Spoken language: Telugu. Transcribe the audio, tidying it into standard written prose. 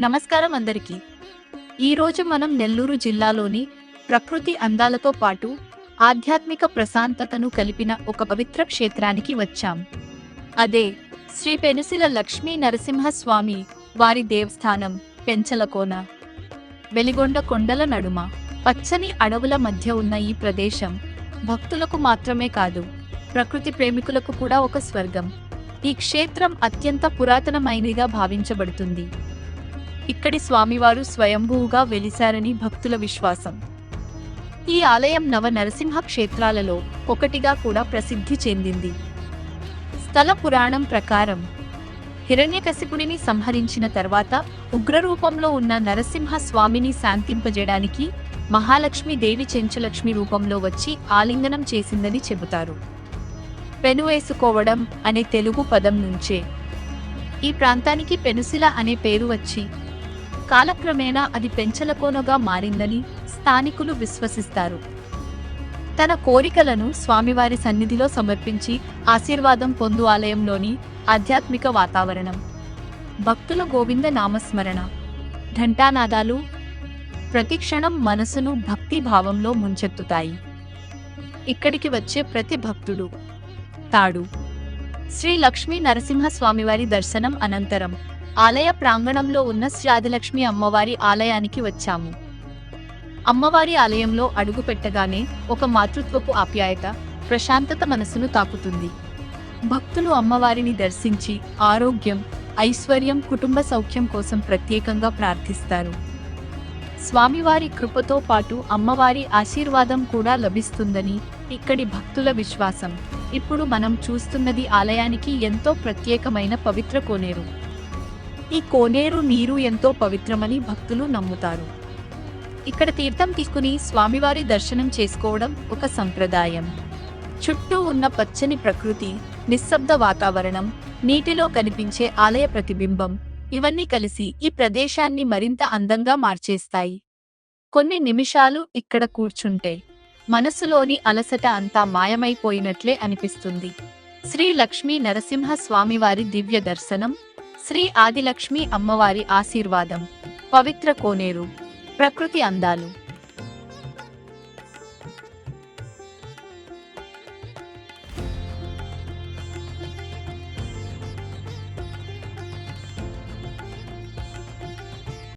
నమస్కారం అందరికీ. ఈరోజు మనం నెల్లూరు జిల్లాలోని ప్రకృతి అందాలతో పాటు ఆధ్యాత్మిక ప్రశాంతతను కలిపిన ఒక పవిత్ర క్షేత్రానికి వచ్చాం. అదే శ్రీ పెనుసిల లక్ష్మీ నరసింహస్వామి వారి దేవస్థానం పెంచలకోన. వెలిగొండ కొండల నడుమ పచ్చని అడవుల మధ్య ఉన్న ఈ ప్రదేశం భక్తులకు మాత్రమే కాదు, ప్రకృతి ప్రేమికులకు కూడా ఒక స్వర్గం. ఈ క్షేత్రం అత్యంత పురాతనమైనదిగా భావించబడుతుంది. ఇక్కడి స్వామివారు స్వయంభూగా వెలిశారని భక్తుల విశ్వాసం. ఈ ఆలయం నవ నరసింహ క్షేత్రాలలో ఒకటిగా కూడా ప్రసిద్ధి చెందింది. స్థల పురాణం ప్రకారం హిరణ్యకశిపుడిని సంహరించిన తర్వాత ఉగ్రరూపంలో ఉన్న నరసింహ స్వామిని శాంతింపజేయడానికి మహాలక్ష్మి దేవి చెంచలక్ష్మి రూపంలో వచ్చి ఆలింగనం చేసిందని చెబుతారు. పెనువేసుకోవడం అనే తెలుగు పదం నుంచే ఈ ప్రాంతానికి పెనుసిల అనే పేరు వచ్చి కాలక్రమేణా అది పెంచలకోనగా మారిందని స్థానికులు విశ్వసిస్తారు. తన కోరికలను స్వామివారి సన్నిధిలో సమర్పించి ఆశీర్వాదం పొందు ఆలయంలోని ఆధ్యాత్మిక వాతావరణం, భక్తుల గోవింద నామస్మరణ, ఘంటానాదాలు ప్రతిక్షణం మనసును భక్తి భావంలో ముంచెత్తుతాయి. ఇక్కడికి వచ్చే ప్రతి భక్తుడు తాడు శ్రీ లక్ష్మీ నరసింహ స్వామివారి దర్శనం అనంతరం ఆలయ ప్రాంగణంలో ఉన్న శ్రీ ఆదిలక్ష్మి అమ్మవారి ఆలయానికి వచ్చాము. అమ్మవారి ఆలయంలో అడుగు పెట్టగానే ఒక మాతృత్వపు ఆప్యాయత, ప్రశాంతత మనసును తాకుతుంది. భక్తులు అమ్మవారిని దర్శించి ఆరోగ్యం, ఐశ్వర్యం, కుటుంబ సౌఖ్యం కోసం ప్రత్యేకంగా ప్రార్థిస్తారు. స్వామివారి కృపతో పాటు అమ్మవారి ఆశీర్వాదం కూడా లభిస్తుందని ఇక్కడి భక్తుల విశ్వాసం. ఇప్పుడు మనం చూస్తున్నది ఆలయానికి ఎంతో ప్రత్యేకమైన పవిత్ర కోనేరు. ఈ కోనేరు నీరు ఎంతో పవిత్రమని భక్తులు నమ్ముతారు. ఇక్కడ తీర్థం తీసుకుని స్వామివారి దర్శనం చేసుకోవడం ఒక సంప్రదాయం. చుట్టూ ఉన్న పచ్చని ప్రకృతి, నిశ్శబ్ద వాతావరణం, నీటిలో కనిపించే ఆలయ ప్రతిబింబం ఇవన్నీ కలిసి ఈ ప్రదేశాన్ని మరింత అందంగా మార్చేస్తాయి. కొన్ని నిమిషాలు ఇక్కడ కూర్చుంటే మనసులోని అలసట అంతా మాయమైపోయినట్లే అనిపిస్తుంది. శ్రీ లక్ష్మీ నరసింహ స్వామివారి దివ్య దర్శనం, శ్రీ ఆదిలక్ష్మి అమ్మవారి ఆశీర్వాదం, పవిత్ర కోనేరు, ప్రకృతి అందాలు.